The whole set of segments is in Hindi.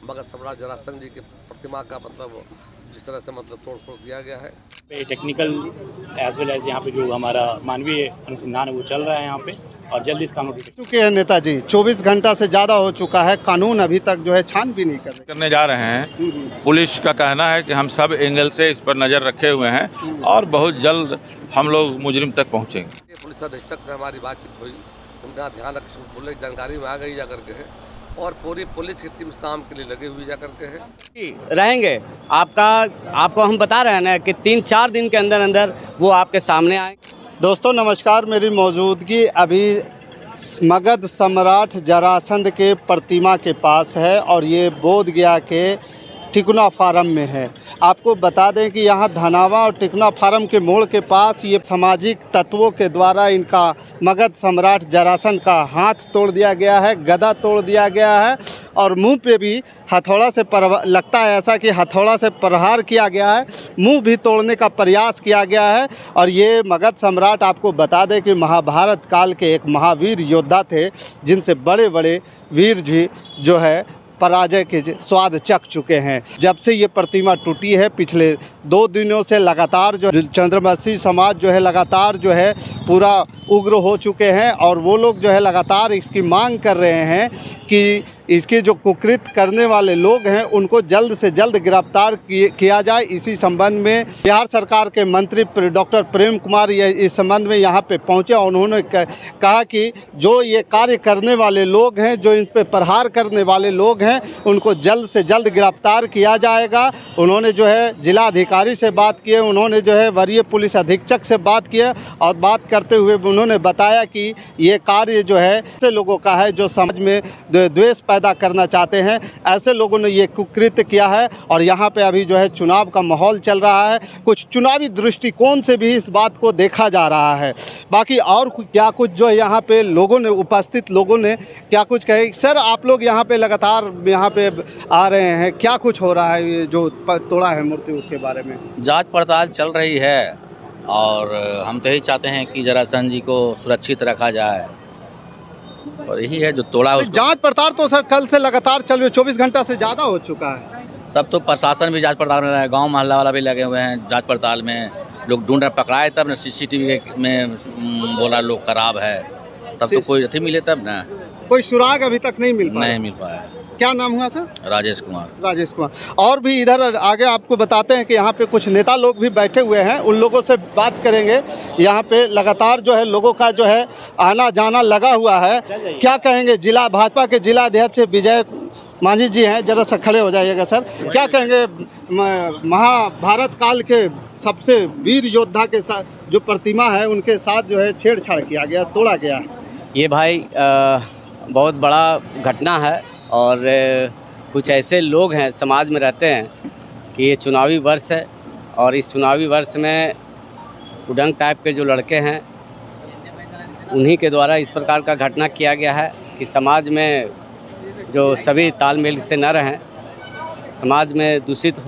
मगध सम्राट जरासंध जी की प्रतिमा का मतलब जिस तरह से मतलब तोड़ फोड़ किया गया है। टेक्निकल एज वेल एज यहाँ पे जो हमारा मानवीय अनुसंधान है वो चल रहा है यहाँ पे, और जल्दी इस कानून चुके हैं नेताजी। 24 घंटा से ज़्यादा हो चुका है, कानून अभी तक जो है छान भी नहीं करने जा रहे हैं। पुलिस का कहना है कि हम सब एंगल से इस पर नज़र रखे हुए हैं और बहुत जल्द हम लोग मुजरिम तक पहुँचेंगे। पुलिस अधीक्षक से हमारी बातचीत हुई, उनका ध्यान बोले जानकारी में आ गई जा करके है, और पूरी पुलिस की टीम इस काम के लिए लगी हुई जा करके है। रहेंगे आपको हम बता रहे हैं ना कि 3-4 दिन के अंदर अंदर वो आपके सामने आएंगे। दोस्तों नमस्कार, मेरी मौजूदगी अभी मगध सम्राट जरासंध के प्रतिमा के पास है और ये बोध गया के टिकुना फार्म में है। आपको बता दें कि यहाँ धनावा और टिकुना फार्म के मोड़ के पास ये सामाजिक तत्वों के द्वारा इनका मगध सम्राट जरासंध का हाथ तोड़ दिया गया है, गदा तोड़ दिया गया है और मुंह पे भी हथौड़ा से लगता है ऐसा कि हथौड़ा से प्रहार किया गया है, मुंह भी तोड़ने का प्रयास किया गया है। और ये मगध सम्राट आपको बता दें कि महाभारत काल के एक महावीर योद्धा थे, जिनसे बड़े बड़े वीर जी जो है पराजय के स्वाद चख चुके हैं। जब से ये प्रतिमा टूटी है, पिछले 2 दिनों से लगातार जो चंद्रवंशी समाज जो है लगातार जो है पूरा उग्र हो चुके हैं और वो लोग जो है लगातार इसकी मांग कर रहे हैं कि इसके जो कुकृत करने वाले लोग हैं उनको जल्द से जल्द गिरफ्तार किया जाए। इसी संबंध में बिहार सरकार के मंत्री डॉक्टर प्रेम कुमार इस संबंध में यहाँ पे पहुँचे और उन्होंने कहा कि जो ये कार्य करने वाले लोग हैं, जो इन पे प्रहार करने वाले लोग हैं, उनको जल्द से जल्द गिरफ्तार किया जाएगा। उन्होंने जो है जिला अधिकारी से बात की, उन्होंने जो है वरीय पुलिस अधीक्षक से बात की और बात करते हुए उन्होंने बताया कि ये कार्य जो है ऐसे लोगों का है जो समाज में द्वेष पैदा करना चाहते हैं, ऐसे लोगों ने ये कुकृत्य किया है। और यहाँ पे अभी जो है चुनाव का माहौल चल रहा है, कुछ चुनावी दृष्टिकोण से भी इस बात को देखा जा रहा है। बाकी और क्या कुछ जो यहाँ पे लोगों ने उपस्थित लोगों ने क्या कुछ कहे। सर, आप लोग यहाँ पे लगातार यहाँ पे आ रहे हैं, क्या कुछ हो रहा है जो तोड़ा है मूर्ति, उसके बारे में? जांच पड़ताल चल रही है और हम तो यही चाहते हैं कि जरासंध जी को सुरक्षित रखा जाए, और यही है जो तोड़ा उसको। जांच पड़ताल तो सर कल से लगातार चल रही है, 24 घंटा से ज़्यादा हो चुका है। तब तो प्रशासन भी जांच पड़ताल में रहा है, गांव मोहल्ला वाला भी लगे हुए हैं जांच पड़ताल में। लोग ढूंढ रहे, पकड़ाए तब न, सीसीटीवी में बोला लोग खराब है, तब तो कोई अथी मिले तब ना। कोई सुराग अभी तक नहीं मिल पाया। क्या नाम हुआ सर? राजेश कुमार। और भी इधर आगे आपको बताते हैं कि यहाँ पे कुछ नेता लोग भी बैठे हुए हैं, उन लोगों से बात करेंगे। यहाँ पे लगातार जो है लोगों का जो है आना जाना लगा हुआ है। क्या कहेंगे? जिला भाजपा के जिला अध्यक्ष विजय मांझी जी हैं, जरा सा खड़े हो जाइएगा सर। क्या कहेंगे? महाभारत काल के सबसे वीर योद्धा के साथ जो प्रतिमा है उनके साथ जो है छेड़छाड़ किया गया, तोड़ा गया। ये भाई बहुत बड़ा घटना है और कुछ ऐसे लोग हैं समाज में रहते हैं कि ये चुनावी वर्ष है और इस चुनावी वर्ष में उडंग टाइप के जो लड़के हैं उन्हीं के द्वारा इस प्रकार का घटना किया गया है कि समाज में जो सभी तालमेल से न रहें, समाज में दूषित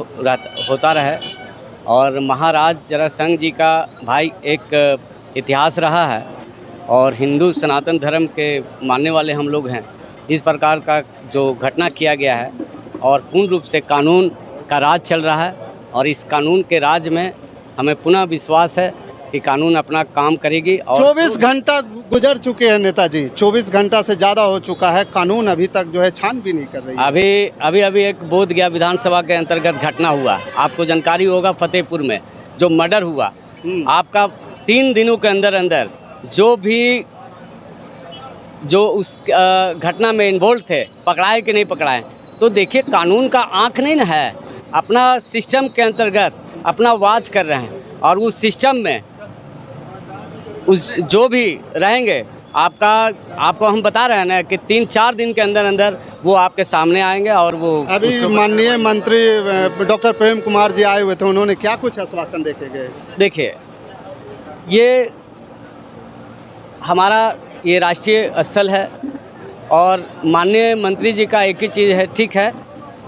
होता रहे। और महाराज जरासंध जी का भाई एक इतिहास रहा है और हिंदू सनातन धर्म के मानने वाले हम लोग हैं। इस प्रकार का जो घटना किया गया है और पूर्ण रूप से कानून का राज चल रहा है और इस कानून के राज में हमें पुनः विश्वास है कि कानून अपना काम करेगी। और 24 घंटा गुजर चुके हैं नेताजी, 24 घंटा से ज़्यादा हो चुका है, कानून अभी तक जो है छान भी नहीं कर रही है। अभी एक बोध गया विधानसभा के अंतर्गत घटना हुआ, आपको जानकारी होगा, फतेहपुर में जो मर्डर हुआ। आपका 3 दिनों के अंदर अंदर जो उस घटना में इन्वॉल्व थे पकड़ाए कि नहीं पकड़ाए। तो देखिए, कानून का आँख नहीं ना है, अपना सिस्टम के अंतर्गत अपना वाच कर रहे हैं और उस सिस्टम में उस जो भी रहेंगे आपको हम बता रहे हैं ना कि 3-4 दिन के अंदर अंदर वो आपके सामने आएंगे। और वो अभी माननीय मंत्री डॉक्टर प्रेम कुमार जी आए हुए थे, उन्होंने क्या कुछ आश्वासन देके गए? देखिए, ये हमारा ये राष्ट्रीय स्थल है और माननीय मंत्री जी का एक ही चीज़ है, ठीक है,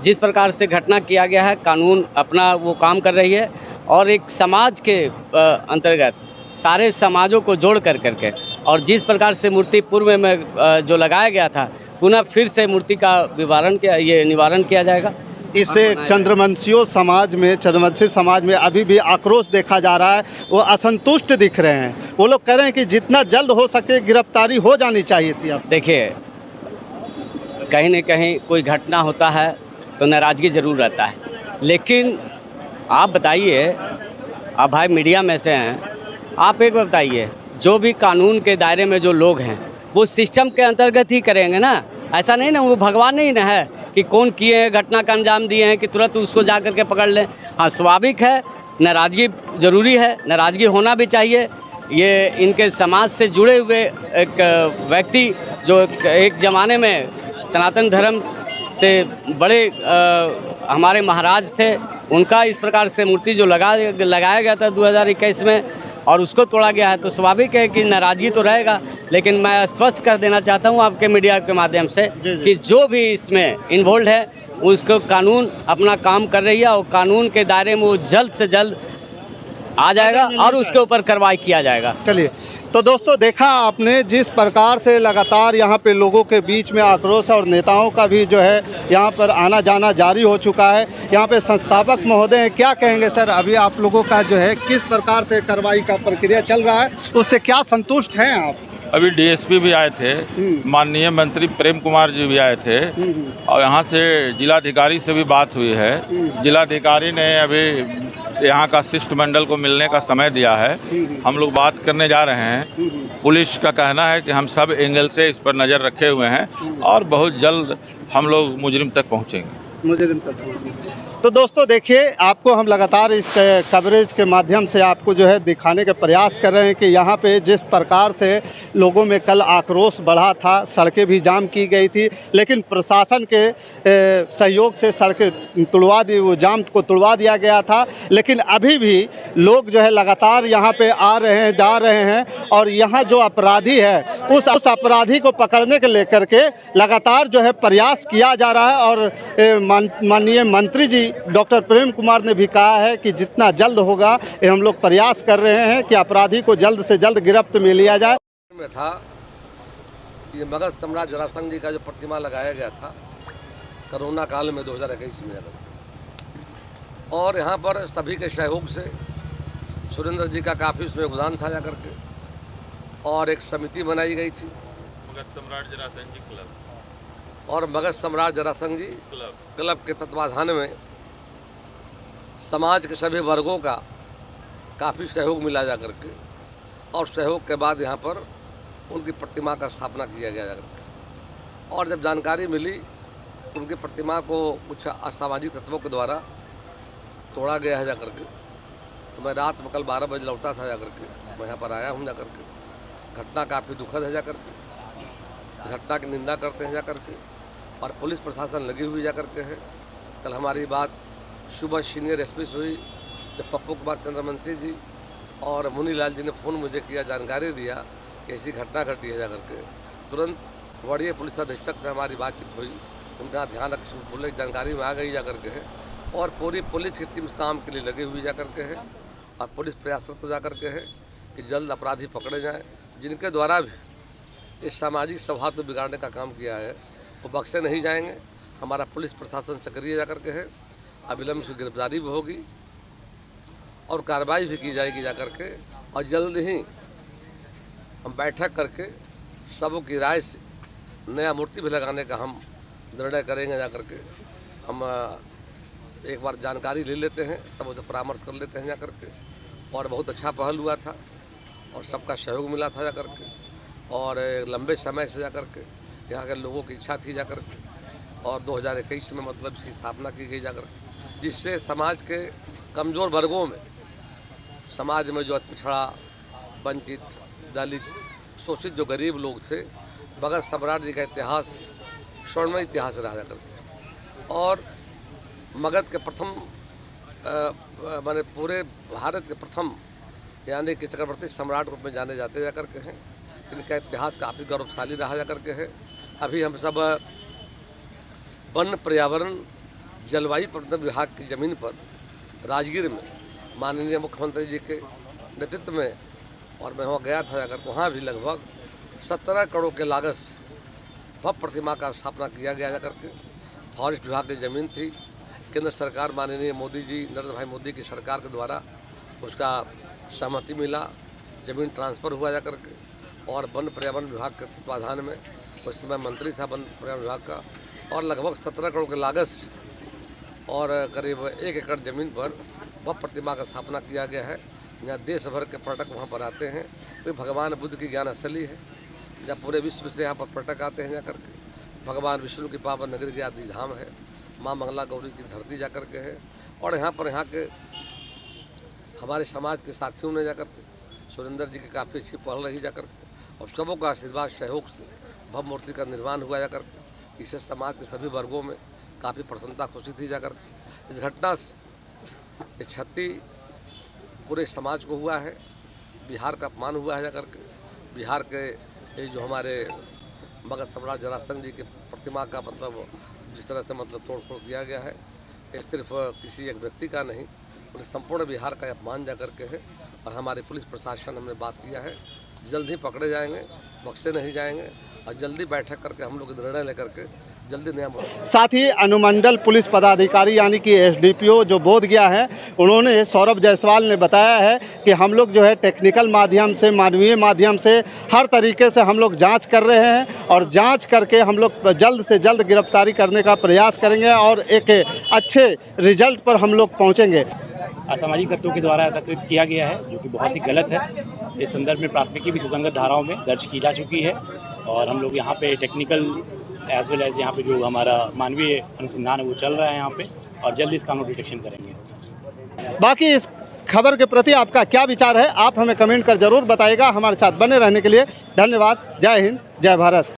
जिस प्रकार से घटना किया गया है कानून अपना वो काम कर रही है और एक समाज के अंतर्गत सारे समाजों को जोड़ करके और जिस प्रकार से मूर्ति पूर्व में जो लगाया गया था पुनः फिर से मूर्ति का निवारण किया जाएगा। इससे चंद्रवंशी समाज में अभी भी आक्रोश देखा जा रहा है, वो असंतुष्ट दिख रहे हैं। वो लोग कह रहे हैं कि जितना जल्द हो सके गिरफ्तारी हो जानी चाहिए थी। अब देखिए, कहीं न कहीं कोई घटना होता है तो नाराज़गी ज़रूर रहता है, लेकिन आप बताइए, आप भाई मीडिया में से हैं, आप एक बात बताइए, जो भी कानून के दायरे में जो लोग हैं वो सिस्टम के अंतर्गत ही करेंगे ना। ऐसा नहीं ना, वो भगवान नहीं ना है कि कौन किए हैं, घटना का अंजाम दिए हैं कि तुरंत उसको जा कर के पकड़ लें। हाँ, स्वाभाविक है, नाराज़गी ज़रूरी है, नाराज़गी होना भी चाहिए। ये इनके समाज से जुड़े हुए एक व्यक्ति जो एक ज़माने में सनातन धर्म से बड़े हमारे महाराज थे, उनका इस प्रकार से मूर्ति जो लगाया गया था 2021 में और उसको तोड़ा गया है, तो स्वाभाविक है कि नाराज़गी तो रहेगा। लेकिन मैं स्पष्ट कर देना चाहता हूँ आपके मीडिया के माध्यम से कि जो भी इसमें इन्वॉल्व है उसको कानून अपना काम कर रही है और कानून के दायरे में वो जल्द से जल्द आ जाएगा और उसके ऊपर कार्रवाई किया जाएगा। चलिए, तो दोस्तों देखा आपने जिस प्रकार से लगातार यहाँ पे लोगों के बीच में आक्रोश और नेताओं का भी जो है यहाँ पर आना जाना जारी हो चुका है। यहाँ पे संस्थापक महोदय हैं, क्या कहेंगे सर? अभी आप लोगों का जो है किस प्रकार से कार्रवाई का प्रक्रिया चल रहा है, उससे क्या संतुष्ट हैं आप? अभी डीएसपी भी आए थे, माननीय मंत्री प्रेम कुमार जी भी आए थे और यहाँ से जिलाधिकारी से भी बात हुई है। जिलाधिकारी ने अभी यहाँ का शिष्टमंडल को मिलने का समय दिया है। हम लोग बात करने जा रहे हैं। पुलिस का कहना है कि हम सब एंगल से इस पर नज़र रखे हुए हैं और बहुत जल्द हम लोग मुजरिम तक पहुँचेंगे। तो दोस्तों देखिए, आपको हम लगातार इस कवरेज के माध्यम से आपको जो है दिखाने के प्रयास कर रहे हैं कि यहाँ पे जिस प्रकार से लोगों में कल आक्रोश बढ़ा था, सड़कें भी जाम की गई थी, लेकिन प्रशासन के सहयोग से सड़कें तुड़वा दी, वो जाम को तुड़वा दिया गया था। लेकिन अभी भी लोग जो है लगातार यहाँ पे आ रहे हैं, जा रहे हैं और यहाँ जो अपराधी है उस अपराधी को पकड़ने के लेकर के लगातार जो है प्रयास किया जा रहा है। और माननीय मंत्री जी डॉक्टर प्रेम कुमार ने भी कहा है कि जितना जल्द होगा ये हम लोग प्रयास कर रहे हैं कि अपराधी को जल्द से जल्द गिरफ्त में लिया जाए। में था ये मगध सम्राट जरासंध जी का जो प्रतिमा लगाया गया था कोरोना काल में 2021 में, और यहाँ पर सभी के सहयोग से सुरेंद्र जी का काफ़ी उसमें योगदान था जाकर के, और एक समिति बनाई गई थी मगध सम्राट जरासंध जी क्लब और मगध सम्राट जरासंध जी क्लब के तत्वाधान में समाज के सभी वर्गों का काफ़ी सहयोग मिला जा करके, और सहयोग के बाद यहाँ पर उनकी प्रतिमा का स्थापना किया गया जा करके। और जब जानकारी मिली उनकी प्रतिमा को कुछ असामाजिक तत्वों के द्वारा तोड़ा गया है जा करके, तो मैं रात में कल 12 बजे लौटा था जा करके, मैं यहाँ पर आया हूँ जा करके। घटना काफ़ी दुखद है जा करके, घटना की निंदा करते हैं जा करके, और पुलिस प्रशासन लगी हुई जा करके है। कल हमारी बात सुबह सीनियर एसपी से हुई, जब पप्पू कुमार चंद्रवंशी जी और मुनीलाल जी ने फ़ोन मुझे किया, जानकारी दिया कि ऐसी घटना घटी है जा करके, तुरंत वरीय पुलिस अधीक्षक से हमारी बातचीत हुई, उनका ध्यान रख बोले जानकारी में आ गई जा करके है, और पूरी पुलिस की टीम इस काम के लिए लगी हुई जा करके है, और पुलिस प्रयासरत जा करके है कि जल्द अपराधी पकड़े जाएँ। जिनके द्वारा भी इस सामाजिक सौहार्द को बिगाड़ने का काम किया है वो बख्शे नहीं जाएंगे। हमारा पुलिस प्रशासन सक्रिय जा करके है, अविलंब से गिरफ्तारी भी होगी और कार्रवाई भी की जाएगी जा करके, और जल्द ही हम बैठक करके सबों की राय से नया मूर्ति भी लगाने का हम निर्णय करेंगे जा करके। हम एक बार जानकारी ले लेते हैं, सबों से परामर्श कर लेते हैं जा करके, और बहुत अच्छा पहल हुआ था और सबका सहयोग मिला था जा करके, और लंबे समय से जा करके यहाँ के लोगों की इच्छा थी जा करके, और 2021 में मतलब इसकी स्थापना की गई जा करके, जिससे समाज के कमज़ोर वर्गों में, समाज में जो पिछड़ा, वंचित, दलित, शोषित जो गरीब लोग थे, मगध सम्राट जी का इतिहास स्वर्णमय इतिहास रहा जा करके, और मगध के प्रथम माने पूरे भारत के प्रथम यानी कि चक्रवर्ती सम्राट रूप में जाने जाते जा करके हैं। इनका इतिहास काफ़ी गौरवशाली रहा जा करके है। अभी हम सब वन, पर्यावरण, जलवायु परिवर्तन विभाग की ज़मीन पर राजगीर में माननीय मुख्यमंत्री जी के नेतृत्व में और मैं वहाँ गया था अगर वहाँ भी लगभग 17 करोड़ के लागत से भव्य प्रतिमा का स्थापना किया गया जाकर के। फॉरेस्ट विभाग की ज़मीन थी, केंद्र सरकार माननीय मोदी जी नरेंद्र भाई मोदी की सरकार के द्वारा उसका सहमति मिला, ज़मीन ट्रांसफ़र हुआ जाकर के। और वन पर्यावरण विभाग के तत्वाधान में उस समय मंत्री था वन पर्यावरण विभाग का, और लगभग 17 करोड़ की लागत से और करीब 1 एकड़ ज़मीन पर भव्य प्रतिमा का स्थापना किया गया है। यहाँ देश भर के पर्यटक वहाँ पर आते हैं। वे भगवान बुद्ध की ज्ञान स्थली है, जहाँ पूरे विश्व से यहाँ पर पर्यटक आते हैं जाकर के। भगवान विष्णु की पावन नगरी की आदि धाम है, माँ मंगला गौरी की धरती जाकर के है। और यहाँ पर यहाँ के हमारे समाज के साथियों ने जाकर के सुरेंद्र जी की काफ़ी अच्छी पहल रही जाकर के, और सबों का आशीर्वाद सहयोग से भव्य मूर्ति का निर्माण हुआ जाकर के। इससे समाज के सभी वर्गों में काफ़ी प्रसन्नता खुशी थी जाकर के। इस घटना से ये क्षति पूरे समाज को हुआ है, बिहार का अपमान हुआ है जाकर के। बिहार के ये जो हमारे मगध सम्राट जरासंध जी की प्रतिमा का मतलब जिस तरह से मतलब तोड़ फोड़ किया गया है, ये सिर्फ किसी एक व्यक्ति का नहीं, पूरे संपूर्ण बिहार का अपमान जा करके है। और हमारे पुलिस प्रशासन हमने बात किया है, जल्द ही पकड़े जाएंगे, बख्शे नहीं जाएंगे, और जल्दी बैठक करके हम लोग निर्णय लेकर के जल्दी नियम। साथ ही अनुमंडल पुलिस पदाधिकारी यानी कि एसडीपीओ जो बोधगया है, उन्होंने सौरभ जायसवाल ने बताया है कि हम लोग जो है टेक्निकल माध्यम से, मानवीय माध्यम से, हर तरीके से हम लोग जांच कर रहे हैं, और जांच करके हम लोग जल्द से जल्द गिरफ्तारी करने का प्रयास करेंगे और एक अच्छे रिजल्ट पर हम लोग पहुँचेंगे। असामाजिक तत्वों के द्वारा ऐसा कृत्य किया गया है जो कि बहुत ही गलत है। इस संदर्भ में प्राथमिकी भी सुसंगत धाराओं में दर्ज की जा चुकी है, और हम लोग यहाँ पे टेक्निकल एज वेल एज यहाँ पे जो हमारा मानवीय अनुसंधान है वो चल रहा है यहाँ पे, और जल्दी इसका हम डिटेक्शन करेंगे। बाकी इस खबर के प्रति आपका क्या विचार है, आप हमें कमेंट कर जरूर बताइएगा। हमारे साथ बने रहने के लिए धन्यवाद। जय हिंद, जय भारत।